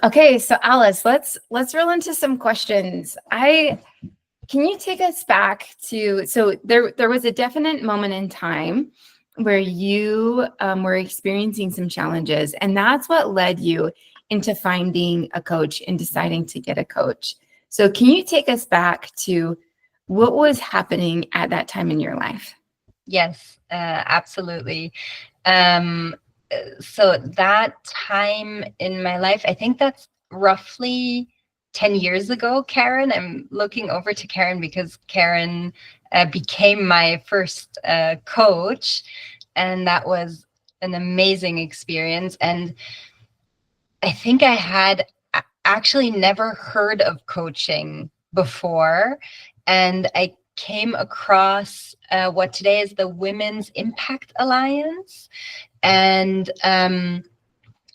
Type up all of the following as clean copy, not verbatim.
Okay, so Alice, let's roll into some questions. Can you take us back to, so there was a definite moment in time where you were experiencing some challenges, and that's what led you into finding a coach and deciding to get a coach. So can you take us back to what was happening at that time in your life? Yes, absolutely. So that time in my life, I think that's roughly 10 years ago, Karen. I'm looking over to Karen because Karen became my first coach, and that was an amazing experience. And I think I had actually never heard of coaching before, and I came across what today is the Women's Impact Alliance. And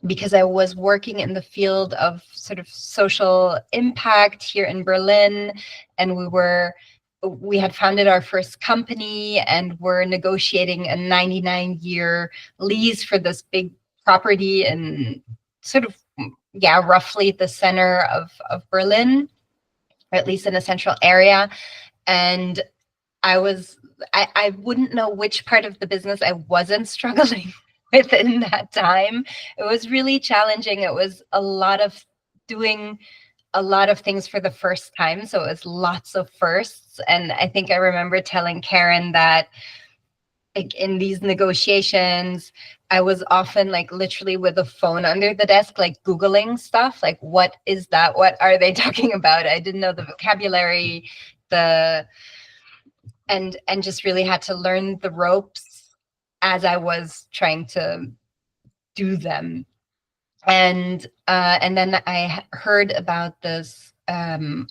because I was working in the field of sort of social impact here in Berlin, and we had founded our first company and were negotiating a 99-year lease for this big property in sort of, yeah, roughly the center of Berlin, or at least in a central area. And I wouldn't know which part of the business I wasn't struggling with in that time. It was really challenging. It was a lot of doing a lot of things for the first time. So it was lots of firsts. And I think I remember telling Karen that, like, in these negotiations, I was often like literally with a phone under the desk, like Googling stuff, like, what is that? What are they talking about? I didn't know the vocabulary, and just really had to learn the ropes as I was trying to do them. And then I heard about this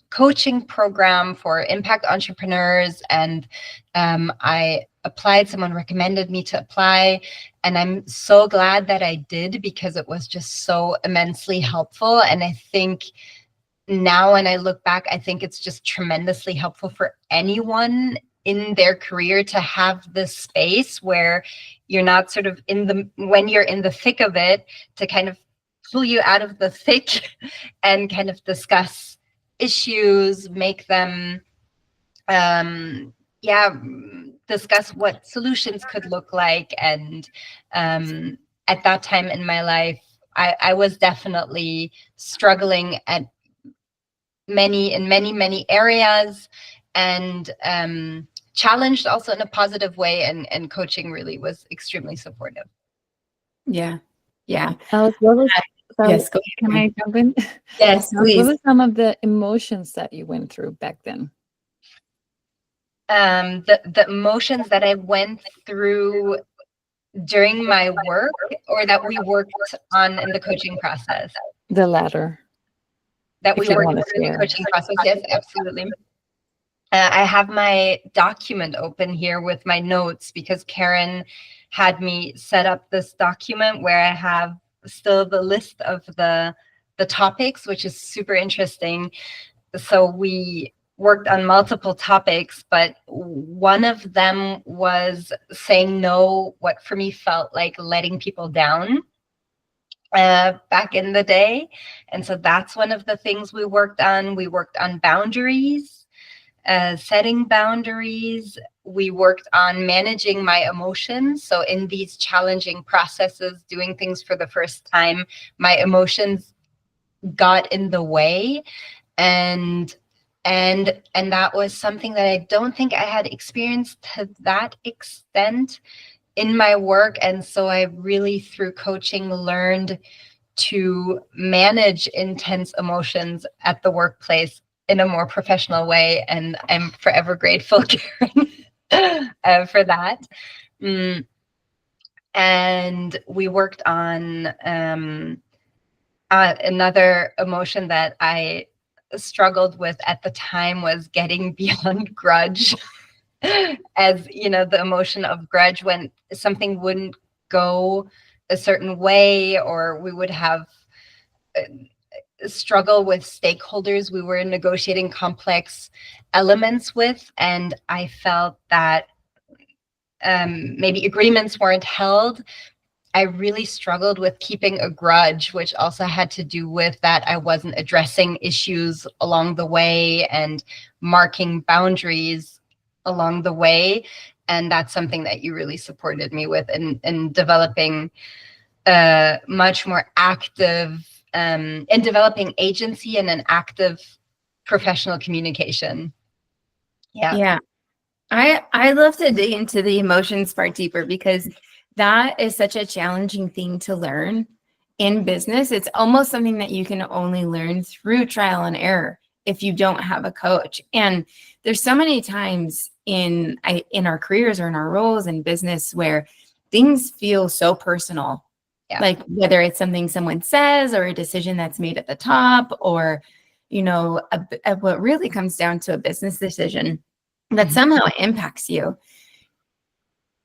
coaching program for impact entrepreneurs, and I applied. Someone recommended me to apply, and I'm so glad that I did, because it was just so immensely helpful. And I think now when I look back, I think it's just tremendously helpful for anyone in their career to have this space where you're not sort of when you're in the thick of it, to kind of pull you out of the thick and kind of discuss issues, make them, discuss what solutions could look like. And at that time in my life, I was definitely struggling at many areas, and challenged also in a positive way. And coaching really was extremely supportive. Yeah. Alice, what was, Yes, go can I jump in? Yes, please. What were some of the emotions that you went through back then? The emotions that I went through during my work, or that we worked on in the coaching process? The latter. That we worked on in the coaching process. Yes, absolutely. I have my document open here with my notes, because Karen had me set up this document where I have still the list of the topics, which is super interesting. So we worked on multiple topics, but one of them was saying no, what for me felt like letting people down back in the day. And so that's one of the things we worked on. We worked on boundaries, setting boundaries. We worked on managing my emotions. So in these challenging processes, doing things for the first time, my emotions got in the way. And that was something that I don't think I had experienced to that extent in my work. And so I really, through coaching, learned to manage intense emotions at the workplace in a more professional way. And I'm forever grateful, Karen, for that. And we worked on another emotion that I struggled with at the time was getting beyond grudge. As you know, the emotion of grudge when something wouldn't go a certain way, or we would have struggle with stakeholders we were negotiating complex elements with, and I felt that maybe agreements weren't held I really struggled with keeping a grudge, which also had to do with that I wasn't addressing issues along the way and marking boundaries along the way. And that's something that you really supported me with in developing much more active, in developing agency and an active professional communication. Yeah. Yeah. I love to dig into the emotions part deeper because that is such a challenging thing to learn in business. It's almost something that you can only learn through trial and error if you don't have a coach. And there's so many times in our careers or in our roles in business where things feel so personal. Yeah. Like whether it's something someone says or a decision that's made at the top, or what really comes down to a business decision that somehow impacts you.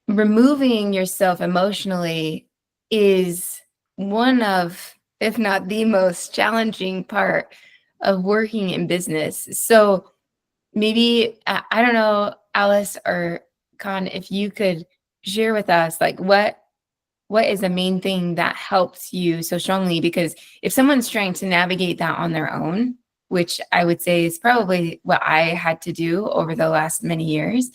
Removing yourself emotionally is one of, if not the most challenging part of working in business. So maybe, I don't know, Alice or Khan, if you could share with us, like what is the main thing that helps you so strongly? Because if someone's trying to navigate that on their own, which I would say is probably what I had to do over the last many years,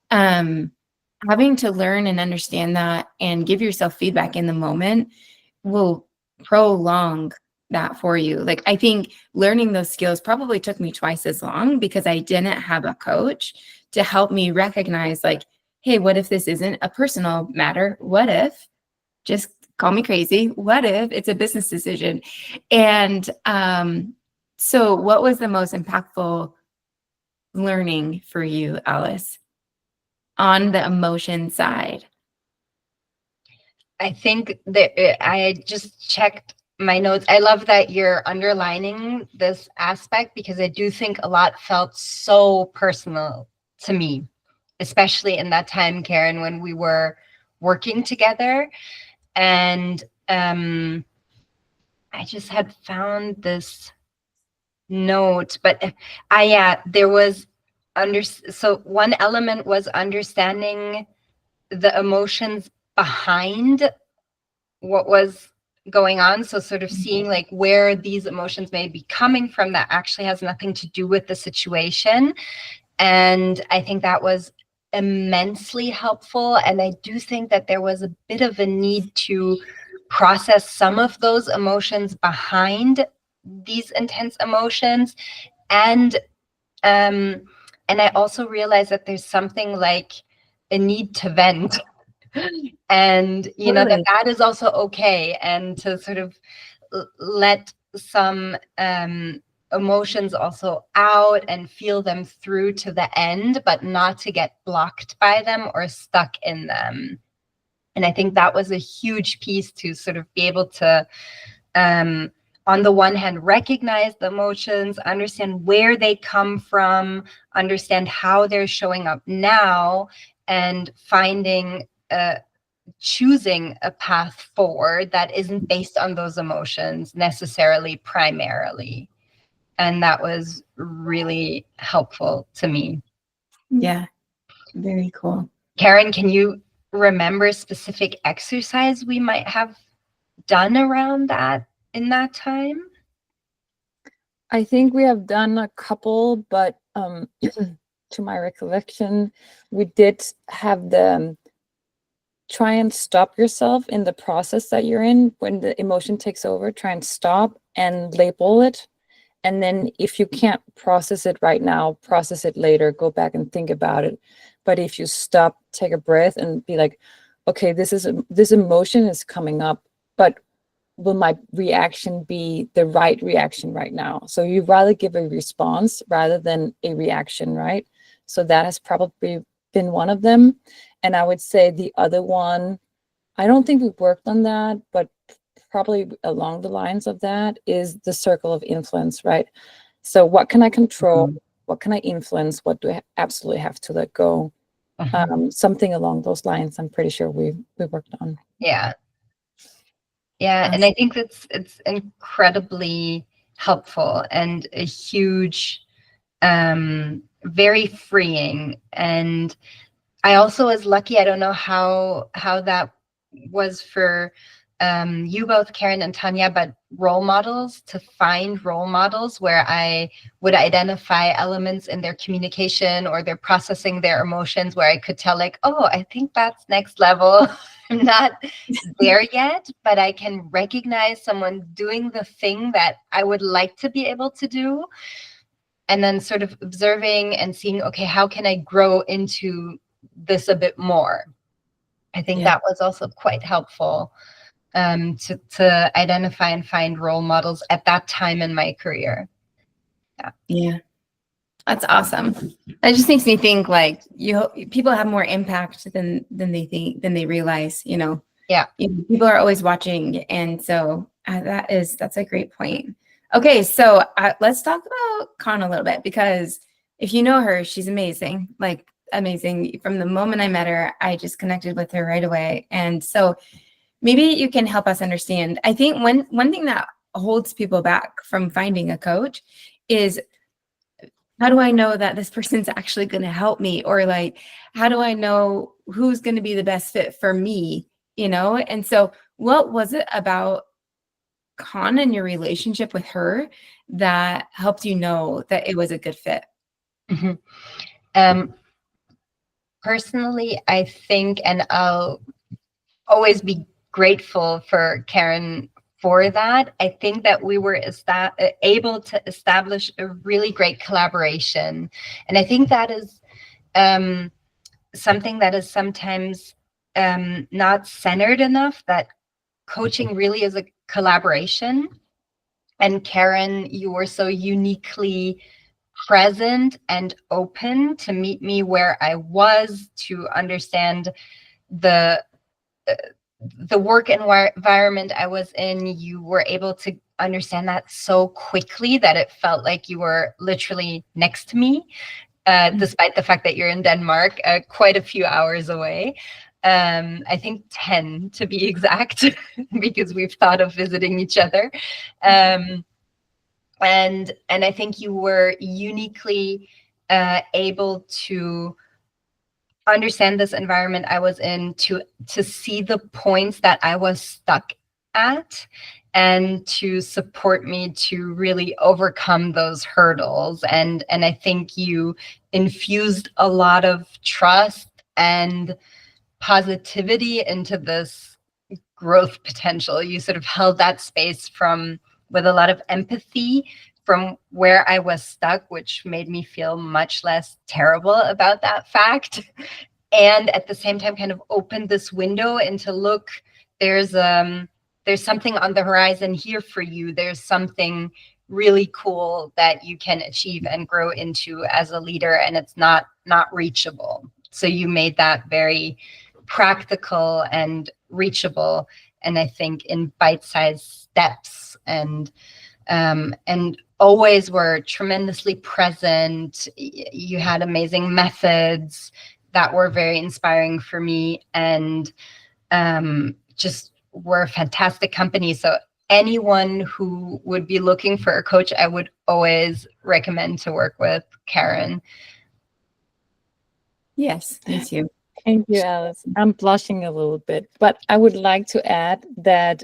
having to learn and understand that and give yourself feedback in the moment will prolong that for you. Like, I think learning those skills probably took me twice as long because I didn't have a coach to help me recognize, like, hey, what if this isn't a personal matter? What if, just call me crazy, what if it's a business decision? And so what was the most impactful learning for you, Alice, on the emotion side? I think that I just checked my notes. I love that you're underlining this aspect because I do think a lot felt so personal to me, especially in that time, Karen, when we were working together. And I just had found this note, but there was so one element was understanding the emotions behind what was going on. So sort of seeing like where these emotions may be coming from that actually has nothing to do with the situation. And I think that was immensely helpful. And I do think that there was a bit of a need to process some of those emotions behind these intense emotions. And I also realized that there's something like a need to vent. And that is also okay, and to sort of let some emotions also out and feel them through to the end, but not to get blocked by them or stuck in them. And I think that was a huge piece to sort of be able to on the one hand, recognize the emotions, understand where they come from, understand how they're showing up now, and choosing a path forward that isn't based on those emotions necessarily primarily. And that was really helpful to me. Yeah, very cool. Karen, can you remember a specific exercise we might have done around that in that time? I think we have done a couple, but to my recollection, we did have the try and stop yourself in the process that you're in. When the emotion takes over, try and stop and label it. And then if you can't process it right now, process it later, go back and think about it. But if you stop, take a breath and be like, okay, this emotion is coming up, but will my reaction be the right reaction right now? So you'd rather give a response rather than a reaction, right? So that has probably been one of them. And I would say the other one, I don't think we've worked on that, but probably along the lines of that is the circle of influence, right? So what can I control? What can I influence? What do I absolutely have to let go? Something along those lines, I'm pretty sure we worked on. Yeah. Yeah, and I think it's incredibly helpful and a huge, very freeing. And I also was lucky. I don't know how that was for you both, Karen and Tanya, but role models, to find role models where I would identify elements in their communication or their processing their emotions where I could tell like, oh, I think that's next level. I'm not there yet, but I can recognize someone doing the thing that I would like to be able to do. And then sort of observing and seeing, okay, how can I grow into this a bit more? I think that was also quite helpful to identify and find role models at that time in my career. Yeah. That's awesome. That just makes me think like people have more impact than they realize, you know. Yeah. People are always watching. And so that's a great point. Okay. So let's talk about Con a little bit, because if you know her, she's amazing, like amazing. From the moment I met her, I just connected with her right away. And so maybe you can help us understand. I think one thing that holds people back from finding a coach is, how do I know that this person's actually going to help me? Or like, how do I know who's going to be the best fit for me? You know? And so what was it about Con and your relationship with her that helped you know that it was a good fit? Mm-hmm. Personally, I think, and I'll always be grateful for Karen for that, I think that we were able to establish a really great collaboration. And I think that is something that is sometimes not centered enough, that coaching really is a collaboration. And Karen, you were so uniquely present and open to meet me where I was, to understand the work environment I was in. You were able to understand that so quickly that it felt like you were literally next to me, despite the fact that you're in Denmark, quite a few hours away. I think 10 to be exact, because we've thought of visiting each other. And I think you were uniquely able to understand this environment I was in, to see the points that I was stuck at, and to support me to really overcome those hurdles. And I think you infused a lot of trust and positivity into this growth potential. You sort of held that space with a lot of empathy from where I was stuck, which made me feel much less terrible about that fact. And at the same time, kind of opened this window into, look, there's something on the horizon here for you. There's something really cool that you can achieve and grow into as a leader, and it's not reachable. So you made that very practical and reachable, and I think in bite-sized steps, and always were tremendously present. You had amazing methods that were very inspiring for me, and just were a fantastic company. So anyone who would be looking for a coach, I would always recommend to work with Karen. Yes, me too. Thank you, Alice. I'm blushing a little bit, but I would like to add that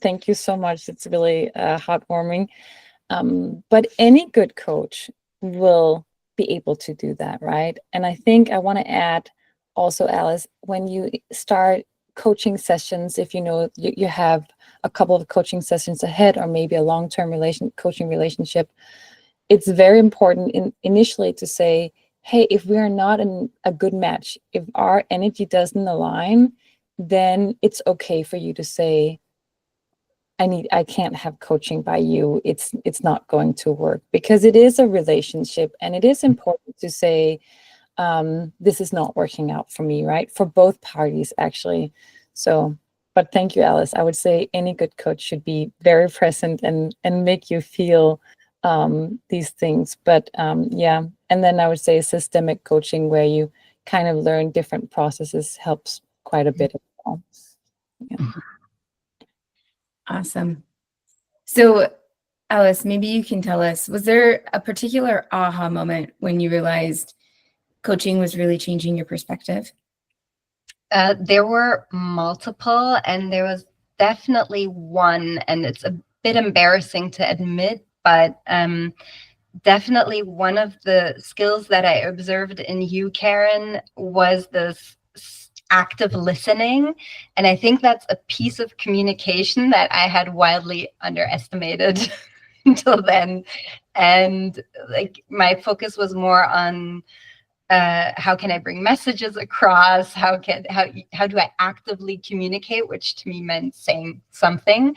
thank you so much. It's really heartwarming. But any good coach will be able to do that, right? And I think I want to add also, Alice, when you start coaching sessions, if you know you have a couple of coaching sessions ahead, or maybe a long-term coaching relationship, it's very important initially to say, hey, if we are not in a good match, if our energy doesn't align, then it's okay for you to say, I can't have coaching by you. It's not going to work, because it is a relationship, and it is important to say, this is not working out for me, right? For both parties, actually. So, but thank you, Alice. I would say any good coach should be very present and make you feel these things. But yeah, and then I would say systemic coaching, where you kind of learn different processes, helps quite a bit as well. Yeah. Awesome. So, Alice, maybe you can tell us, was there a particular aha moment when you realized coaching was really changing your perspective? There were multiple, and there was definitely one, and it's a bit embarrassing to admit, but definitely one of the skills that I observed in you, Karen, was this active listening. And I think that's a piece of communication that I had wildly underestimated until then. And like my focus was more on how can I bring messages across? How do I actively communicate, which to me meant saying something.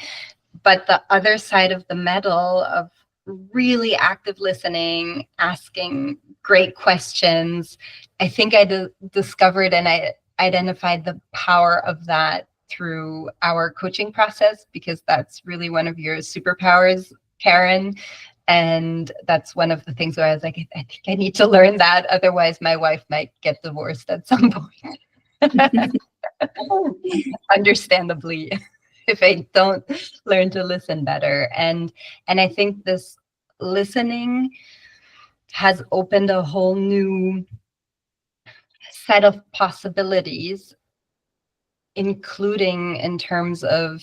But the other side of the medal of really active listening, asking great questions, I think I discovered and I identified the power of that through our coaching process, because that's really one of your superpowers, Karen. And that's one of the things where I was like, I think I need to learn that. Otherwise, my wife might get divorced at some point. Understandably, if I don't learn to listen better. And I think this listening has opened a whole new set of possibilities, including in terms of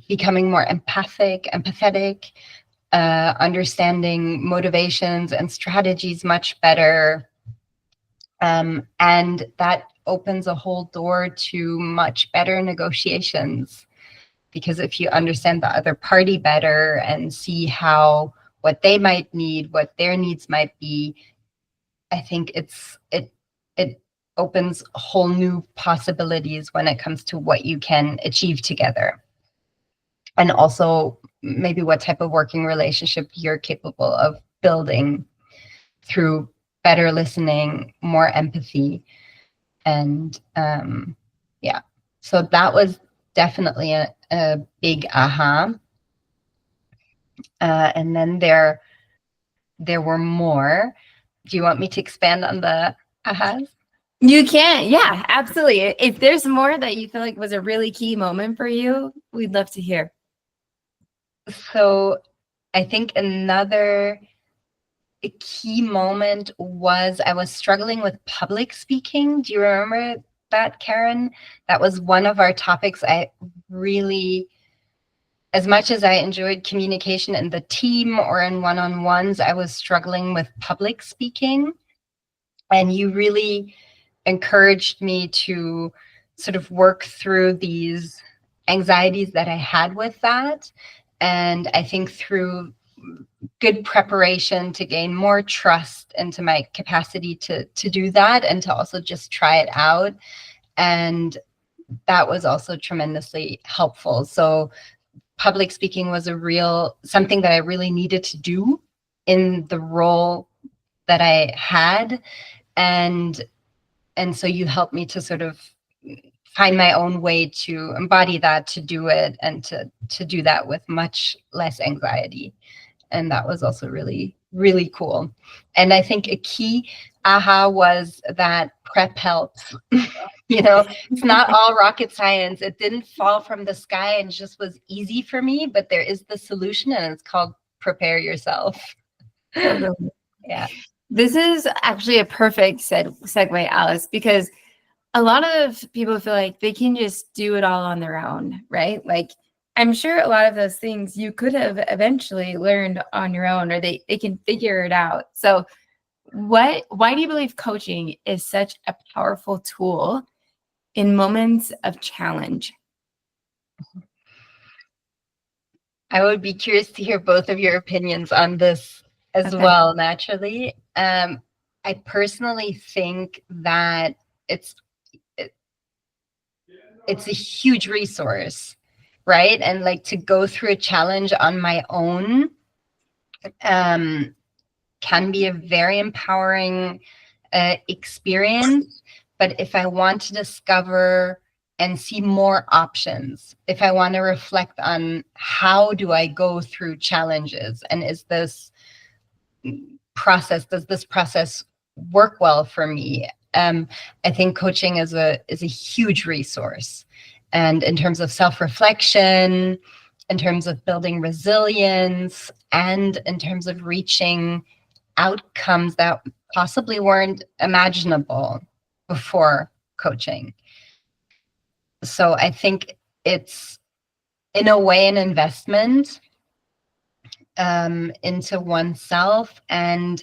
becoming more empathetic, understanding motivations and strategies much better. And that opens a whole door to much better negotiations, because if you understand the other party better and see what they might need, what their needs might be, I think it opens whole new possibilities when it comes to what you can achieve together. And also maybe what type of working relationship you're capable of building through better listening, more empathy. And yeah, so that was definitely a big aha. And then there were more. Do you want me to expand on the ahas? You can, yeah, absolutely. If there's more that you feel like was a really key moment for you, we'd love to hear. So I think another key moment was I was struggling with public speaking. Do you remember that, Karen? That was one of our topics. I really, as much as I enjoyed communication in the team or in one-on-ones, I was struggling with public speaking. And you really encouraged me to sort of work through these anxieties that I had with that. And I think through good preparation to gain more trust into my capacity to do that, and to also just try it out. And that was also tremendously helpful. So public speaking was something that I really needed to do in the role that I had. And so you helped me to sort of find my own way to embody that, to do it, and to do that with much less anxiety. And that was also really, really cool. And I think a key aha was that prep helps. It's not all rocket science. It didn't fall from the sky and just was easy for me, but there is the solution, and it's called prepare yourself. Yeah. This is actually a perfect segue, Alice, because a lot of people feel like they can just do it all on their own, right? Like, I'm sure a lot of those things you could have eventually learned on your own, or they can figure it out. So why do you believe coaching is such a powerful tool in moments of challenge? I would be curious to hear both of your opinions on this as well, naturally. I personally think that it's a huge resource, right? And like to go through a challenge on my own can be a very empowering experience. But if I want to discover and see more options, if I want to reflect on how do I go through challenges, and does this process work well for me? I think coaching is a huge resource. And in terms of self-reflection, in terms of building resilience, and in terms of reaching outcomes that possibly weren't imaginable before coaching. So I think it's, in a way, an investment into oneself, and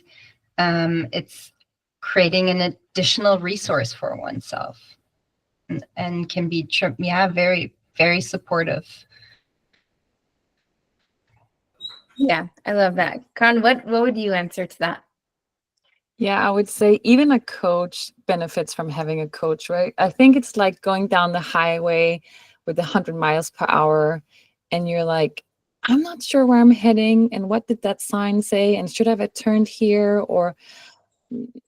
it's creating an additional resource for oneself, and can be very, very supportive. Yeah, I love that. Con, what would you answer to that? Yeah, I would say even a coach benefits from having a coach, right? I think it's like going down the highway with 100 miles per hour, and you're like, I'm not sure where I'm heading, and what did that sign say, and should I have turned here, or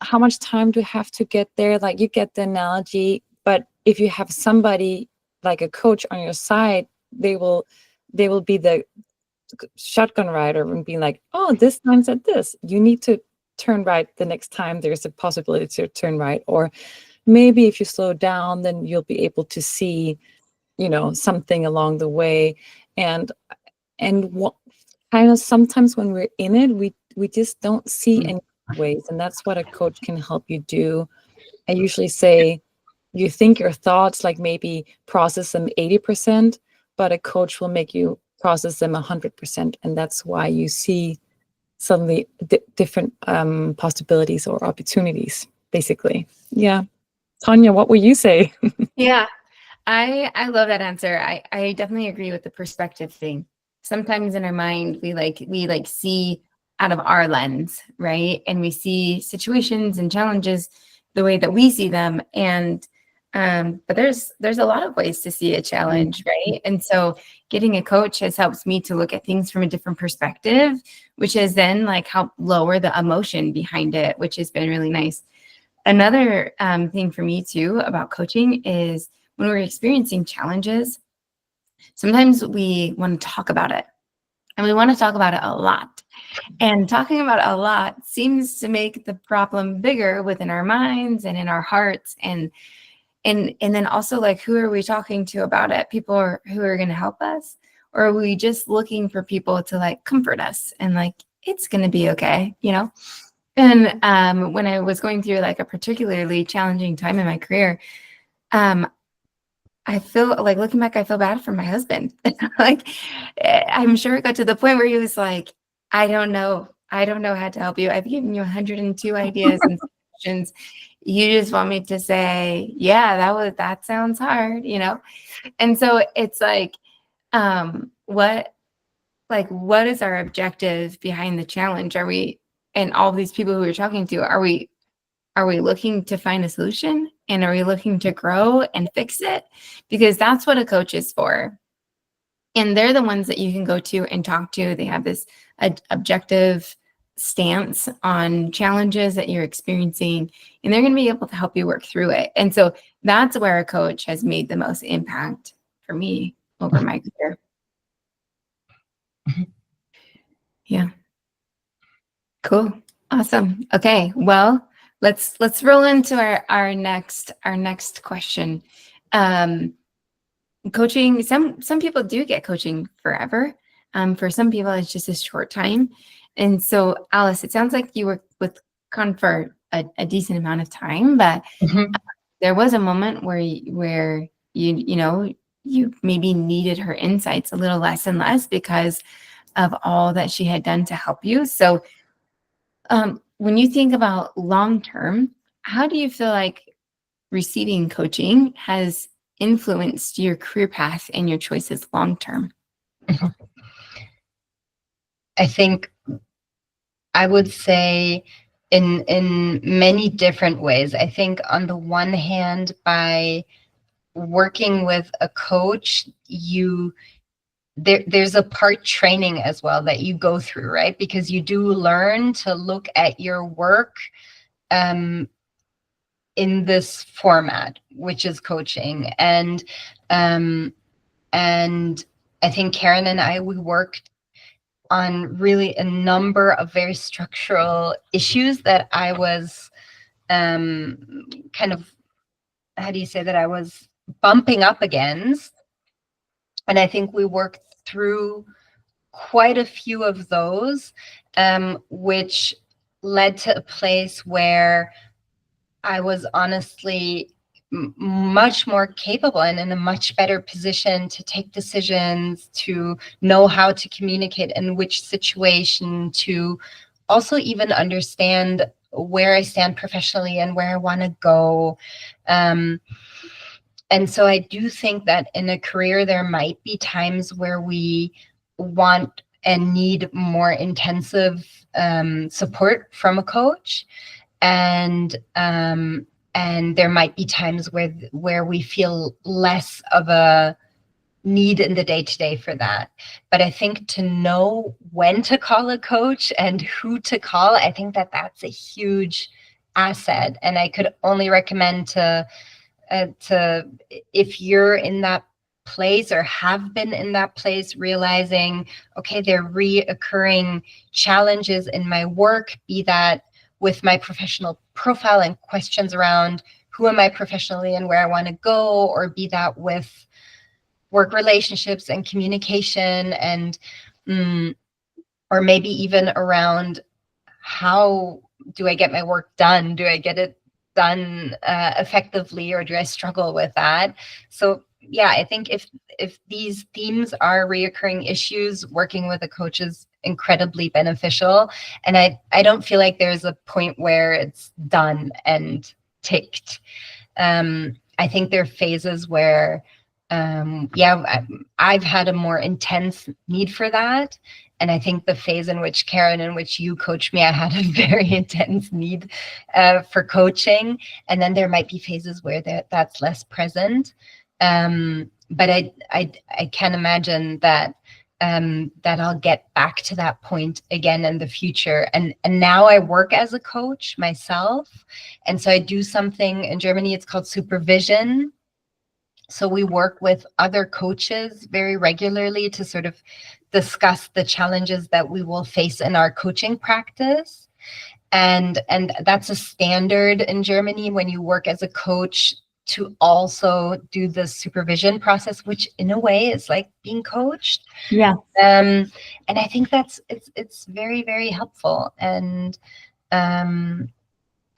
how much time do I have to get there? Like, you get the analogy. But if you have somebody like a coach on your side, they will be the shotgun rider and be like, oh, this sign said this. You need to turn right the next time there's a possibility to turn right. Or maybe if you slow down, then you'll be able to see, something along the way. And what kind of, sometimes when we're in it, we just don't see any ways. And that's what a coach can help you do. I usually say, you think your thoughts, like, maybe process them 80%, but a coach will make you process them 100%. And that's why you see suddenly different possibilities or opportunities, basically. Yeah. Tanya, what would you say? Yeah, I love that answer. I definitely agree with the perspective thing. Sometimes in our mind, we see out of our lens, right? And we see situations and challenges the way that we see them. And but there's a lot of ways to see a challenge, right? And so getting a coach has helped me to look at things from a different perspective, which has then like helped lower the emotion behind it, which has been really nice. Another thing for me too about coaching is when we're experiencing challenges, sometimes we want to talk about it, and we want to talk about it a lot. And talking about it a lot seems to make the problem bigger within our minds and in our hearts. And then also, like, who are we talking to about it? People who are going to help us? Or are we just looking for people to like comfort us and like, it's going to be okay, And when I was going through like a particularly challenging time in my career, I feel like, looking back, I feel bad for my husband. Like, I'm sure it got to the point where he was like, I don't know how to help you. I've given you 102 ideas and suggestions. You just want me to say, yeah, that sounds hard, And so it's like, what is our objective behind the challenge? Are we, and all these people who we're talking to, are we looking to find a solution, and are we looking to grow and fix it? Because that's what a coach is for. And they're the ones that you can go to and talk to. They have this objective stance on challenges that you're experiencing, and they're going to be able to help you work through it. And so that's where a coach has made the most impact for me over my career. Yeah. Cool. Awesome. Okay. Well, let's roll into our next question. Coaching, some people do get coaching forever. For some people, it's just a short time. And so, Alice, it sounds like you worked with Con for a decent amount of time, but there was a moment where you maybe needed her insights a little less and less because of all that she had done to help you. So when you think about long term, how do you feel like receiving coaching has influenced your career path and your choices long term? I think I would say in many different ways. I think on the one hand, by working with a coach, there's a part training as well that you go through, right? Because you do learn to look at your work in this format, which is coaching. And I think Karen and I, we worked on really a number of very structural issues that I was kind of, how do you say that, I was bumping up against. And I think we worked through quite a few of those, which led to a place where I was honestly much more capable and in a much better position to take decisions, to know how to communicate in which situation, to also even understand where I stand professionally and where I want to go. And so I do think that in a career, there might be times where we want and need more intensive support from a coach. And there might be times where we feel less of a need in the day-to-day for that. But I think to know when to call a coach and who to call, I think that that's a huge asset. And I could only recommend to if you're in that place or have been in that place, realizing, okay, there are reoccurring challenges in my work, be that with my professional profile and questions around who am I professionally and where I want to go, or be that with work relationships and communication, and or maybe even around how do I get my work done? Do I get it done effectively, or do I struggle with that? So yeah, I think if these themes are reoccurring issues, working with a coach is incredibly beneficial. And I don't feel like there's a point where it's done and ticked. I think there are phases where I've had a more intense need for that. And I think the phase in which Karen, in which you coached me, I had a very intense need for coaching. And then there might be phases where that's less present. But I can imagine that that I'll get back to that point again in the future. And now I work as a coach myself. And so I do something in Germany, it's called supervision. So we work with other coaches very regularly to sort of discuss the challenges that we will face in our coaching practice. And that's a standard in Germany when you work as a coach, to also do the supervision process, which in a way is like being coached. Yeah. And I think it's very, very helpful, and I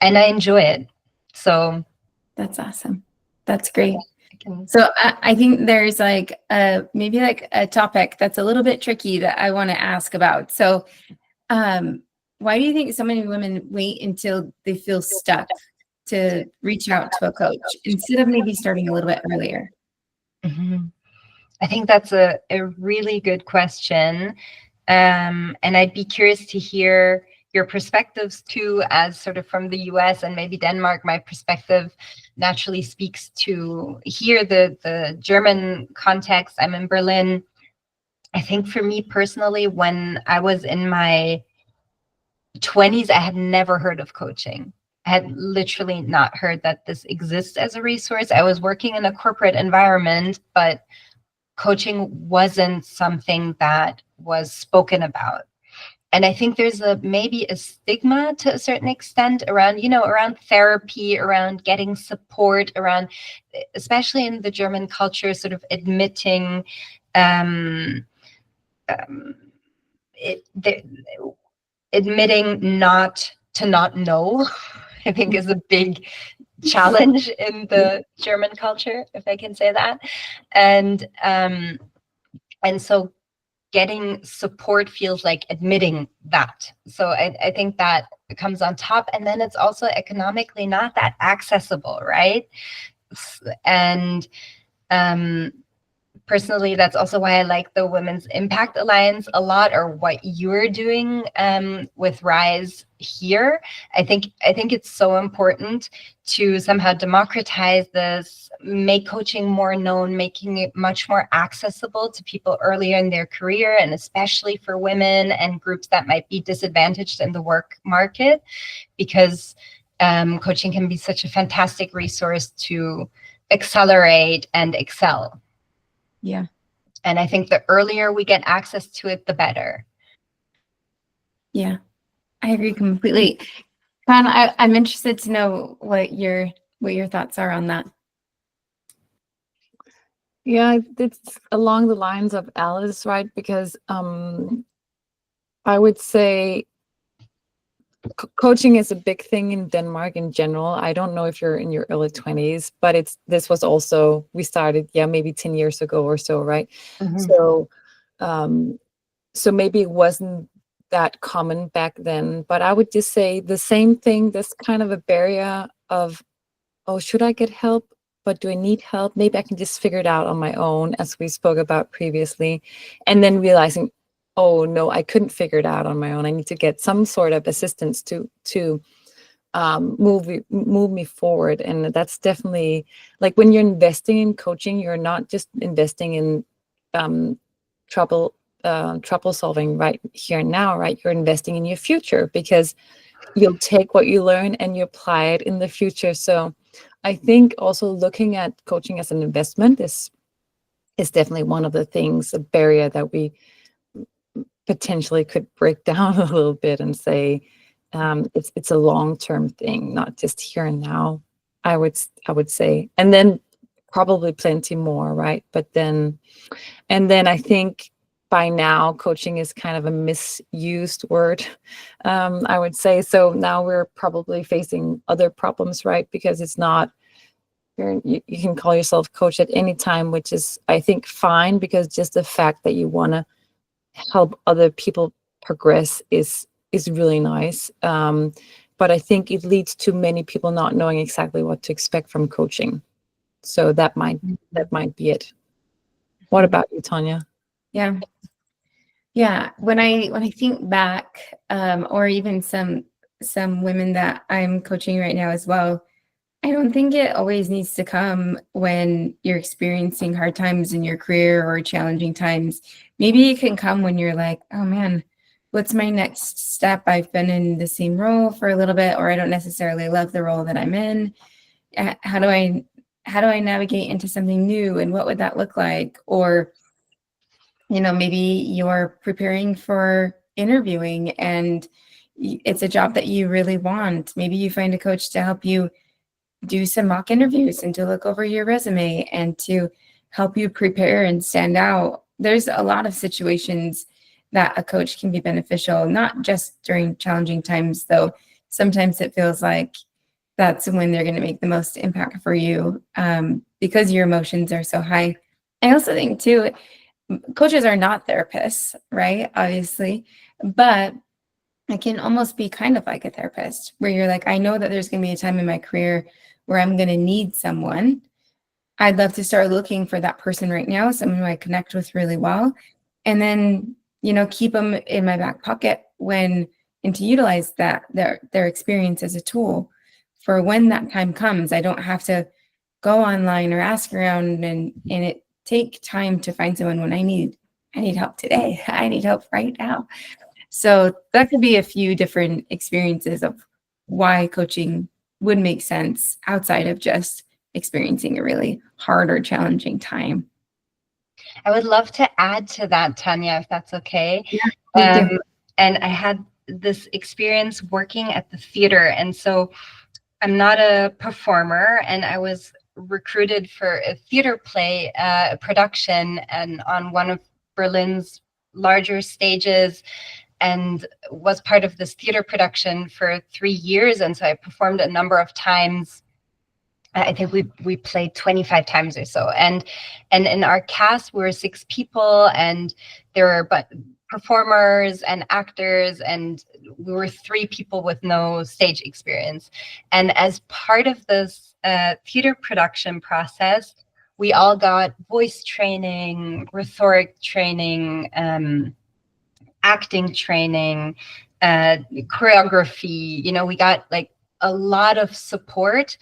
enjoy it. So That's awesome. That's great. yeah, So I think there's like maybe like a topic that's a little bit tricky that I want to ask about. So why do you think so many women wait until they feel stuck to reach out to a coach instead of maybe starting a little bit earlier? Mm-hmm. I think that's a really good question. And I'd be curious to hear your perspectives too, as sort of from the US and maybe Denmark. My perspective naturally speaks to here, the German context. I'm in Berlin. I think for me personally, when I was in my 20s, I had never heard of coaching. I had literally not heard that this exists as a resource. I was working in a corporate environment, but coaching wasn't something that was spoken about. And I think there's maybe a stigma to a certain extent around, around therapy, around getting support, around, especially in the German culture, sort of admitting admitting not know, I think is a big challenge in the German culture, if I can say that. And so getting support feels like admitting that. So I think that comes on top. And then it's also economically not that accessible, right? And personally, that's also why I like the Women's Impact Alliance a lot, or what you're doing with Rise here. I think it's so important to somehow democratize this, make coaching more known, making it much more accessible to people earlier in their career, and especially for women and groups that might be disadvantaged in the work market, because coaching can be such a fantastic resource to accelerate and excel. Yeah. And I think the earlier we get access to it, the better. Yeah, I agree completely. Con, I'm interested to know what your thoughts are on that. Yeah, it's along the lines of Alice, right? Because I would say coaching is a big thing in Denmark in general. I don't know if you're in your early 20s, but this was also, we started, maybe 10 years ago or so, right? Mhm. So, so maybe it wasn't that common back then, but I would just say the same thing. There's kind of a barrier of, oh, should I get help? But do I need help? Maybe I can just figure it out on my own, as we spoke about previously. And then realizing, oh no, I couldn't figure it out on my own. I need to get some sort of assistance to move me forward. And that's definitely, like, when you're investing in coaching, you're not just investing in um, trouble trouble solving right here and now, right? You're investing in your future, because you'll take what you learn and you apply it in the future. So I think also looking at coaching as an investment is definitely one of the things, a barrier that we potentially could break down a little bit and say, it's a long-term thing, not just here and now. I would say, and then probably plenty more, right? But then, and then I think by now coaching is kind of a misused word, I would say. So now we're probably facing other problems, right? Because it's not, you can call yourself coach at any time, which is, I think, fine, because just the fact that you want to help other people progress is really nice. But I think it leads to many people not knowing exactly what to expect from coaching. So that might be it. What about you, Tanya? Yeah. Yeah. When I think back, or even some women that I'm coaching right now as well, I don't think it always needs to come when you're experiencing hard times in your career or challenging times. Maybe it can come when you're like, oh man, what's my next step? I've been in the same role for a little bit, or I don't necessarily love the role that I'm in. How do I navigate into something new, and what would that look like? Or, maybe you're preparing for interviewing and it's a job that you really want. Maybe you find a coach to help you do some mock interviews and to look over your resume and to help you prepare and stand out. There's a lot of situations that a coach can be beneficial, not just during challenging times, though. Sometimes it feels like that's when they're going to make the most impact for you, because your emotions are so high. I also think, too, coaches are not therapists, right? Obviously, but it can almost be kind of like a therapist, where you're like, I know that there's going to be a time in my career where I'm going to need someone. I'd love to start looking for that person right now, someone who I connect with really well, and then, keep them in my back pocket and to utilize their experience as a tool for when that time comes. I don't have to go online or ask around and it take time to find someone when I need help today. I need help right now. So that could be a few different experiences of why coaching would make sense outside of just experiencing a really hard or challenging time. I would love to add to that, Tanya, if that's okay. Yeah, and I had this experience working at the theater. And so I'm not a performer, and I was recruited for a theater play production and on one of Berlin's larger stages, and was part of this theater production for 3 years. And so I performed a number of times. I think we played 25 times or so. And in our cast, we were 6 people, and there were performers and actors, and we were 3 people with no stage experience. And as part of this theater production process, we all got voice training, rhetoric training, acting training, choreography. We got like a lot of support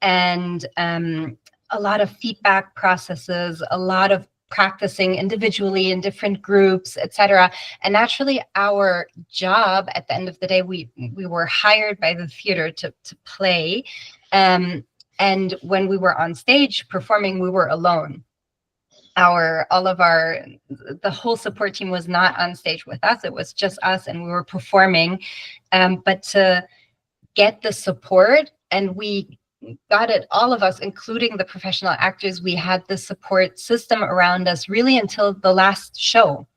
and a lot of feedback processes, a lot of practicing individually in different groups, etc. And naturally, our job at the end of the day, we were hired by the theater to play. And when we were on stage performing, we were alone. The whole support team was not on stage with us. It was just us, and we were performing. But to get the support, and we got it, all of us, including the professional actors, we had the support system around us really until the last show.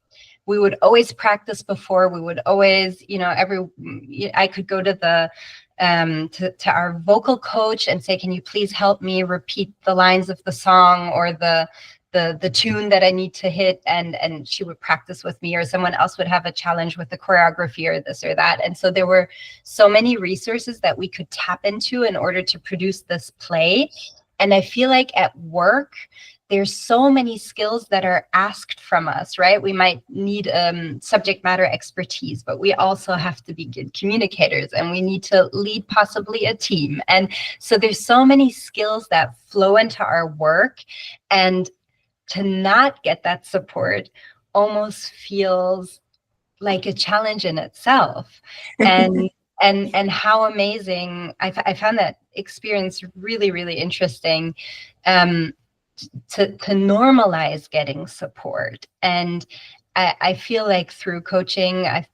we would always practice before. We would always, I could go to the to our vocal coach and say, can you please help me repeat the lines of the song or the tune that I need to hit, and she would practice with me, or someone else would have a challenge with the choreography or this or that. And so there were so many resources that we could tap into in order to produce this play. And I feel like at work, there's so many skills that are asked from us, right? We might need subject matter expertise, but we also have to be good communicators, and we need to lead possibly a team. And so there's so many skills that flow into our work, and to not get that support almost feels like a challenge in itself. And and how amazing, I found that experience really, really interesting, to normalize getting support. And I feel like through coaching, I've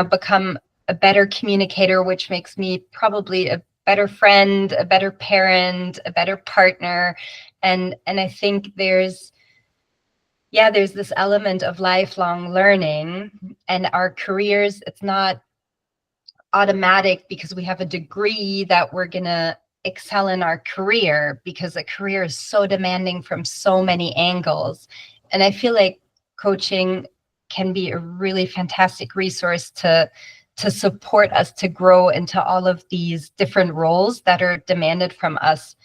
become a better communicator, which makes me probably a better friend, a better parent, a better partner. And I think there's this element of lifelong learning, and our careers, it's not automatic because we have a degree that we're going to excel in our career, because a career is so demanding from so many angles. And I feel like coaching can be a really fantastic resource to support us to grow into all of these different roles that are demanded from us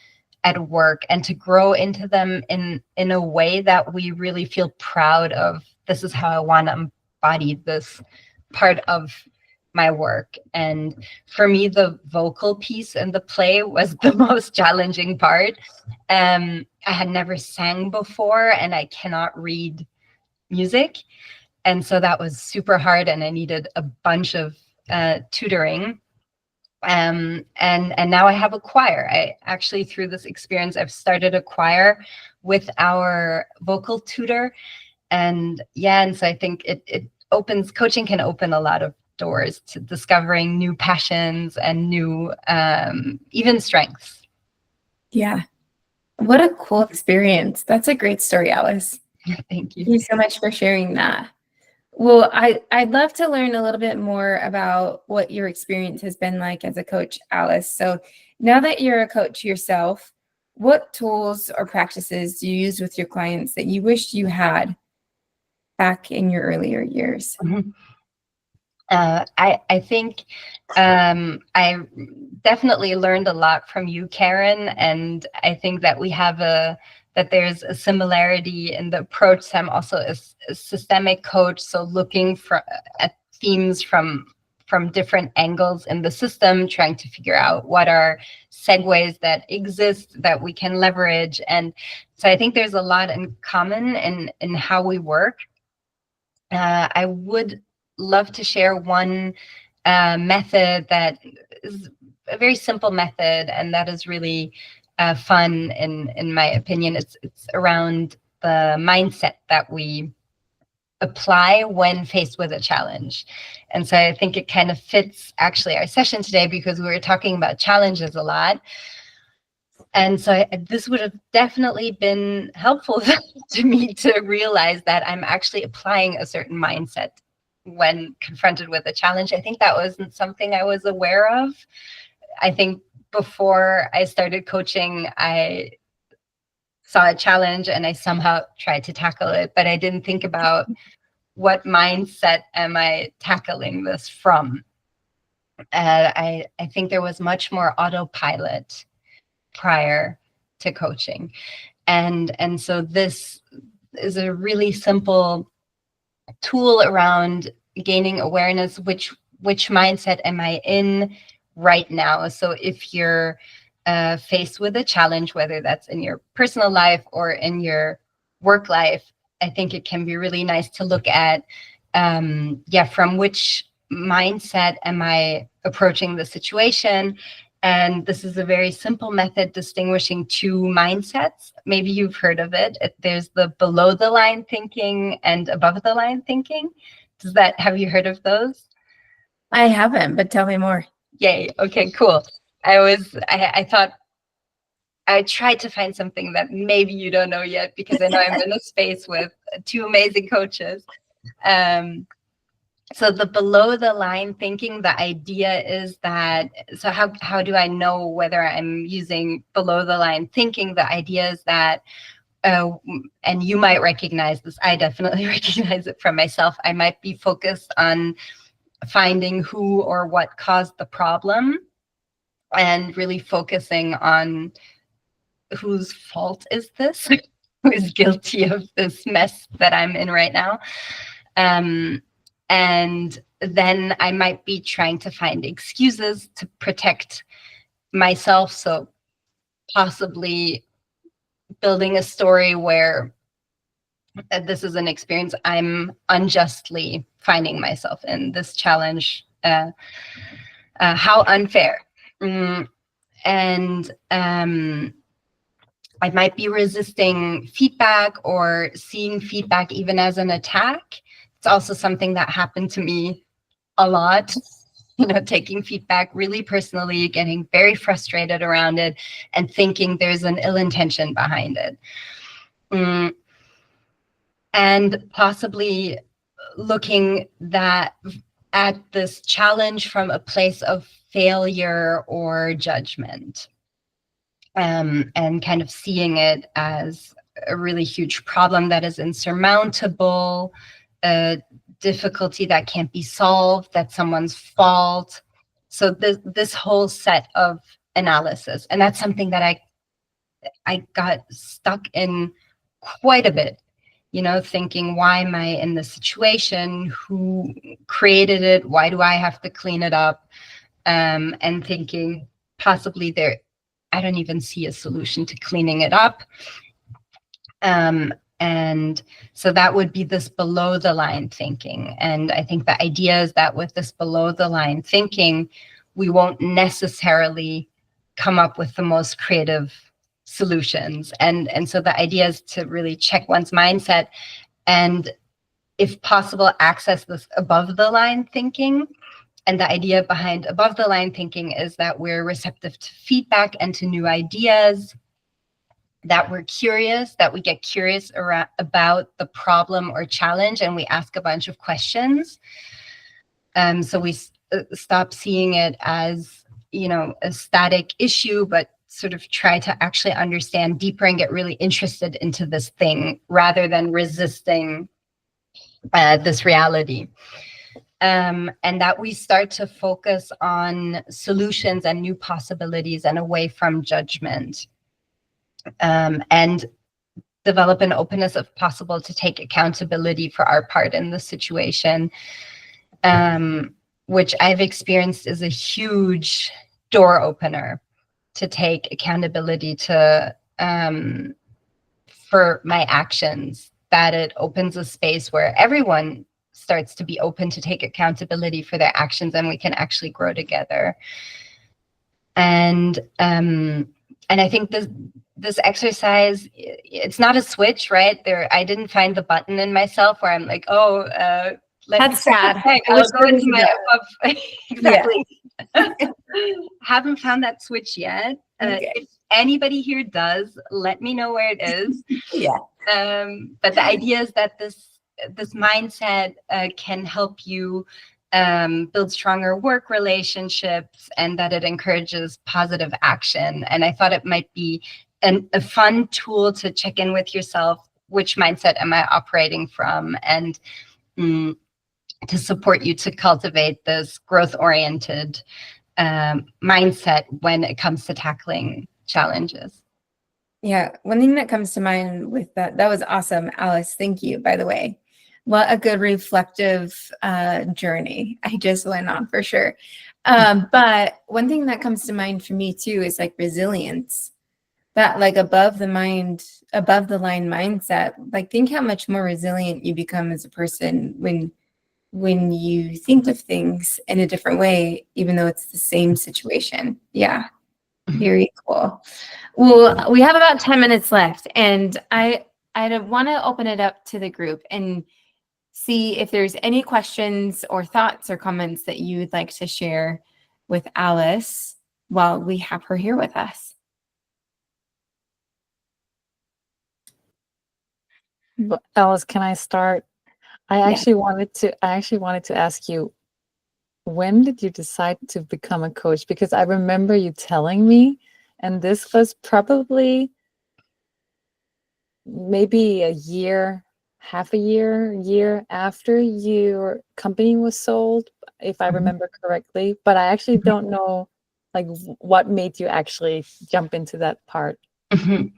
at work, and to grow into them in a way that we really feel proud of. This is how I want to embody this part of my work. And for me, the vocal piece in the play was the most challenging part. I had never sang before, and I cannot read music. And so that was super hard, and I needed a bunch of tutoring. And now I have a choir. I actually, through this experience, I've started a choir with our vocal tutor. And so I think coaching can open a lot of doors to discovering new passions and new even strengths. Yeah. What a cool experience. That's a great story, Alice. Thank you. Thank you so much for sharing that. Well, I'd love to learn a little bit more about what your experience has been like as a coach, Alice. So now that you're a coach yourself, what tools or practices do you use with your clients that you wish you had back in your earlier years? Mm-hmm. I think I definitely learned a lot from you, Karen, and I think that that there's a similarity in the approach. I'm also a systemic coach, so looking at themes from different angles in the system, trying to figure out what are segues that exist that we can leverage. And so I think there's a lot in common in how we work. I would love to share one method that is a very simple method, and that is really fun in my opinion. It's around the mindset that we apply when faced with a challenge. And so I think it kind of fits actually our session today, because we were talking about challenges a lot. And so this would have definitely been helpful to me to realize that I'm actually applying a certain mindset when confronted with a challenge. I think that wasn't something I was aware of. I think before I started coaching, I saw a challenge and I somehow tried to tackle it, but I didn't think about what mindset am I tackling this from. I think there was much more autopilot prior to coaching. And so this is a really simple tool around gaining awareness, which mindset am I in right now? So if you're faced with a challenge, whether that's in your personal life or in your work life, I think it can be really nice to look at, from which mindset am I approaching the situation? And this is a very simple method distinguishing two mindsets. Maybe you've heard of it. There's the below the line thinking and above the line thinking. Have you heard of those? I haven't, but tell me more. Yay. Okay, cool. I thought I tried to find something that maybe you don't know yet, because I know I'm in a space with two amazing coaches. So the below the line thinking, the idea is that, so how do I know whether I'm using below the line thinking? The idea is that, and you might recognize this, I definitely recognize it from myself. I might be focused on finding who or what caused the problem and really focusing on whose fault is this, who is guilty of this mess that I'm in right now. And then I might be trying to find excuses to protect myself. So possibly building a story where this is an experience I'm unjustly finding myself in, this challenge, how unfair. And I might be resisting feedback or seeing feedback even as an attack. It's also something that happened to me a lot, taking feedback really personally, getting very frustrated around it, and thinking there's an ill intention behind it. And possibly looking at this challenge from a place of failure or judgment, and kind of seeing it as a really huge problem that is insurmountable, a difficulty that can't be solved, that's someone's fault. So this whole set of analysis, and that's something that I got stuck in quite a bit, thinking, why am I in this situation? Who created it? Why do I have to clean it up? And thinking possibly I don't even see a solution to cleaning it up. And so that would be this below the line thinking. And I think the idea is that with this below the line thinking, we won't necessarily come up with the most creative solutions. And so the idea is to really check one's mindset and, if possible, access this above the line thinking. And the idea behind above the line thinking is that we're receptive to feedback and to new ideas, that we're curious, that we get curious about the problem or challenge, and we ask a bunch of questions. So we stop seeing it as, a static issue, but sort of try to actually understand deeper and get really interested into this thing rather than resisting this reality. And that we start to focus on solutions and new possibilities and away from judgment, and develop an openness, if possible, to take accountability for our part in the situation, which I've experienced is a huge door opener to take accountability for my actions, that it opens a space where everyone starts to be open to take accountability for their actions, and we can actually grow together. And I think this exercise, it's not a switch, right? I didn't find the button in myself where I'm like, that's sad. I'll go into my above. Exactly. Yeah. Haven't found that switch yet. Okay. If anybody here does, let me know where it is. Yeah. But the idea is that this mindset can help you build stronger work relationships, and that it encourages positive action. And I thought it might be a fun tool to check in with yourself. Which mindset am I operating from? And to support you to cultivate this growth-oriented mindset when it comes to tackling challenges. Yeah, one thing that comes to mind with that was awesome, Alice. Thank you, by the way. What a good reflective journey I just went on, for sure. But one thing that comes to mind for me too is like resilience. That like above the line mindset. Like, think how much more resilient you become as a person when you think of things in a different way, even though it's the same situation. Yeah. Very cool. Well, we have about 10 minutes left, and I want to open it up to the group and see if there's any questions or thoughts or comments that you would like to share with Alice while we have her here with us. Alice, can I start? I Yeah. actually wanted to ask you, when did you decide to become a coach? Because I remember you telling me, and this was probably maybe a year, half a year after your company was sold, if I Mhm. remember correctly. But I actually don't know, like, what made you actually jump into that part. Mhm.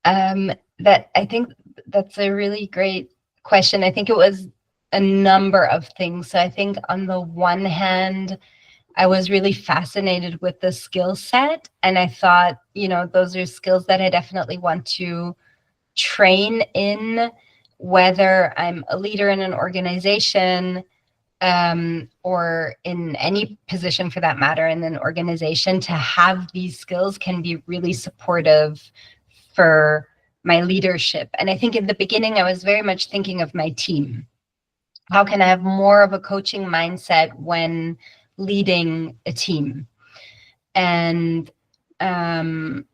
That I think that's a really great question. I think it was a number of things. So I think on the one hand, I was really fascinated with the skill set, and I thought, those are skills that I definitely want to train in, whether I'm a leader in an organization, or in any position for that matter in an organization. To have these skills can be really supportive for my leadership. And I think in the beginning, I was very much thinking of my team. How can I have more of a coaching mindset when leading a team? And then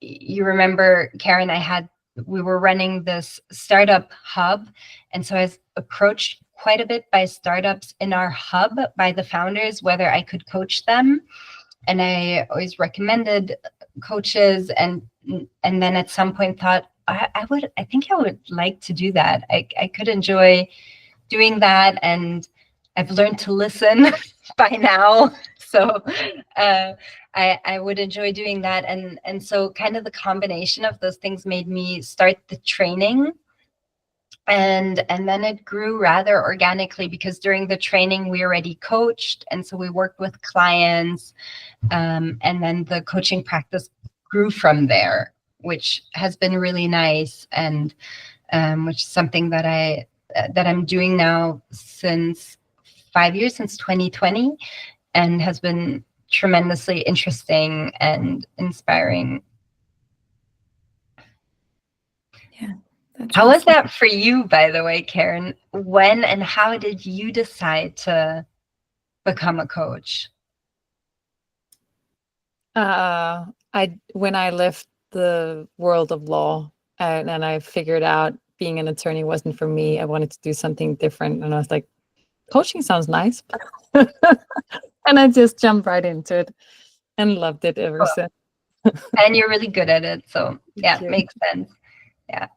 you remember, Karen, we were running this startup hub. And so I was approached quite a bit by startups in our hub by the founders, whether I could coach them. And I always recommended coaches, and then at some point thought, I think I would like to do that. I could enjoy doing that, and I've learned to listen by now. So I would enjoy doing that. And so kind of the combination of those things made me start the training. And then it grew rather organically, because during the training we already coached. And so we worked with clients. And then the coaching practice grew from there, which has been really nice. And which is something that I'm doing now since 5 years, since 2020, and has been tremendously interesting and inspiring. Yeah. That's How was awesome. that for you, by the way, Karen? When and how did you decide to become a coach? When I left the world of law, and I figured out being an attorney wasn't for me, I wanted to do something different, and I was like, coaching sounds nice. And I just jumped right into it and loved it ever since. And you're really good at it. So yeah, Thank you. makes sense. Yeah.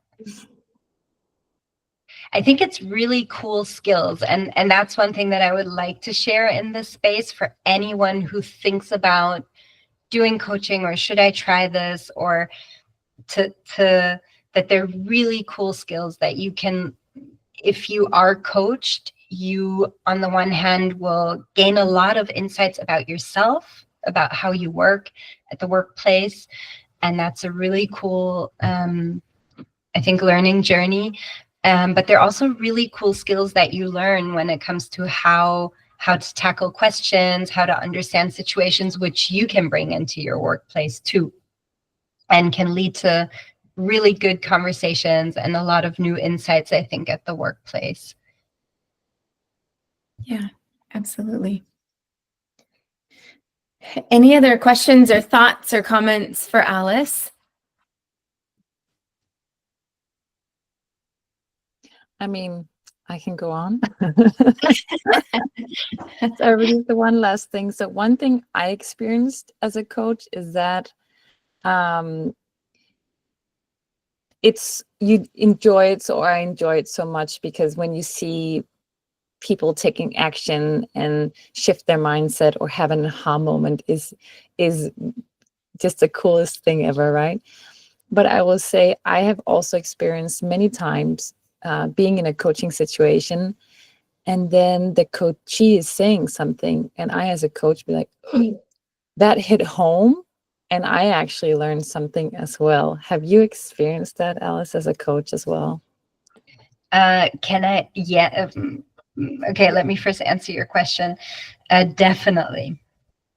I think it's really cool skills. And that's one thing that I would like to share in this space for anyone who thinks about doing coaching, or should I try this, or that they're really cool skills that you can, if you are coached, you on the one hand will gain a lot of insights about yourself, about how you work at the workplace. And that's a really cool, I think, learning journey. But they're also really cool skills that you learn when it comes to how to tackle questions, how to understand situations, which you can bring into your workplace too, and can lead to really good conversations and a lot of new insights, I think, at the workplace. Yeah, absolutely. Any other questions or thoughts or comments for Alice? I mean, I can go on. So really, the one last thing. So one thing I experienced as a coach is that you enjoy it, or I enjoy it so much, because when you see people taking action and shift their mindset or have an aha moment is just the coolest thing ever, right? But I will say I have also experienced many times being in a coaching situation, and then the coachee is saying something, and I as a coach be like, that hit home, and I actually learned something as well. Have you experienced that, Alice, as a coach as well? Can I? Yeah. Okay, let me first answer your question. Definitely.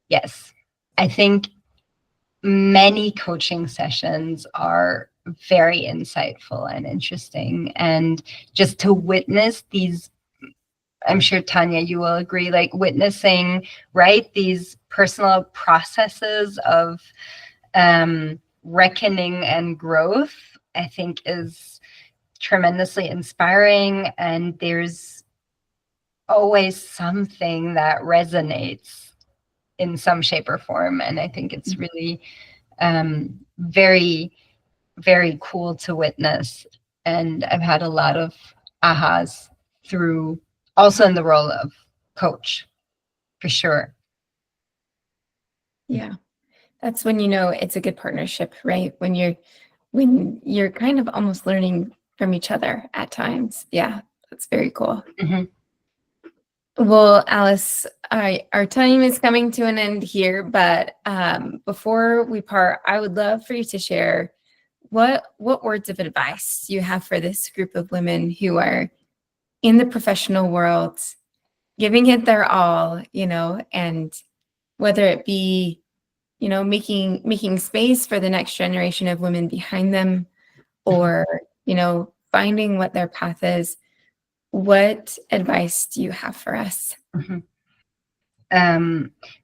Yes. I think many coaching sessions are very insightful and interesting. And just to witness these, I'm sure, Tanya, you will agree, like witnessing, right, these personal processes of reckoning and growth, I think is tremendously inspiring, and there's always something that resonates in some shape or form. And I think it's really very, very cool to witness. And I've had a lot of ahas through, also in the role of coach, for sure. Yeah. That's when you know it's a good partnership, right? When you're kind of almost learning from each other at times. Yeah, that's very cool. Well, Alice, our time is coming to an end here, but before we part, I would love for you to share what words of advice you have for this group of women who are in the professional world, giving it their all, and whether it be, making space for the next generation of women behind them, or, finding what their path is. What advice do you have for us?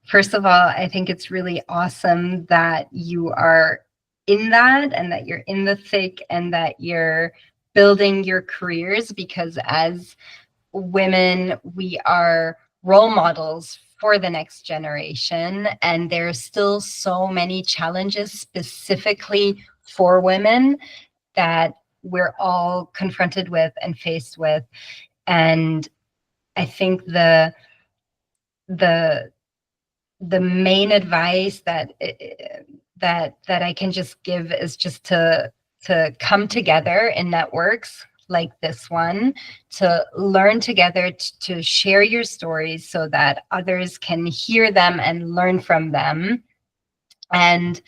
First of all, I think it's really awesome that you are in that, and that you're in the thick, and that you're building your careers, because as women, we are role models for the next generation, and there's still so many challenges specifically for women that we're all confronted with and faced with. And I think the main advice that I can just give is just to come together in networks like this one, to learn together, to share your stories so that others can hear them and learn from them, and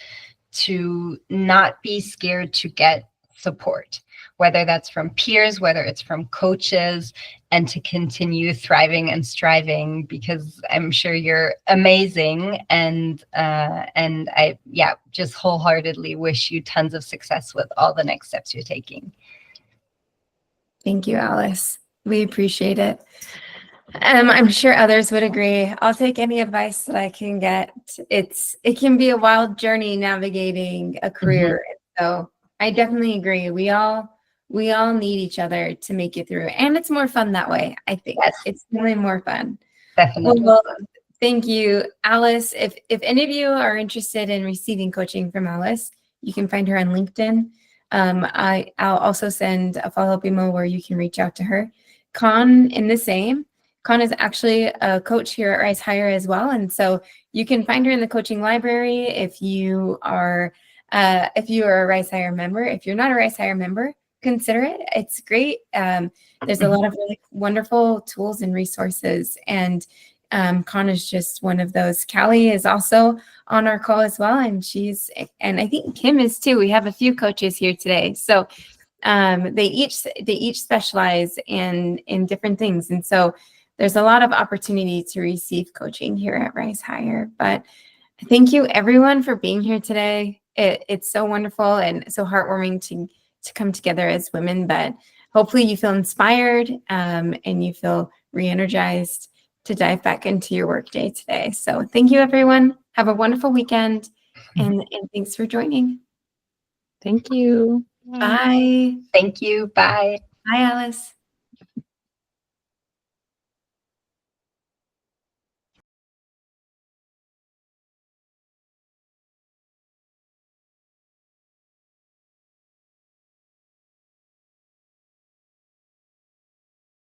to not be scared to get support, whether that's from peers, whether it's from coaches, and to continue thriving and striving, because I'm sure you're amazing. And I just wholeheartedly wish you tons of success with all the next steps you're taking. Thank you, Alice. We appreciate it. I'm sure others would agree. I'll take any advice that I can get. It can be a wild journey navigating a career. So I definitely agree. We all need each other to make it through. And it's more fun that way, I think. Yes. It's really more fun. Definitely. Well, thank you, Alice. If any of you are interested in receiving coaching from Alice, you can find her on LinkedIn. I'll also send a follow-up email where you can reach out to her. Con in the same. Con is actually a coach here at HiER as well. And so you can find her in the coaching library if you are a HiER member. If you're not a HiER member, consider it. It's great. There's a lot of really wonderful tools and resources. And Con is just one of those. Callie is also on our call as well. And I think Kim is too. We have a few coaches here today. So they each specialize in different things. And so there's a lot of opportunity to receive coaching here at HiER. But thank you everyone for being here today. It's so wonderful and so heartwarming to come together as women, but hopefully you feel inspired and you feel re-energized to dive back into your workday today. So thank you everyone. Have a wonderful weekend and thanks for joining. Thank you. Bye. Thank you. Bye. Bye, Alice.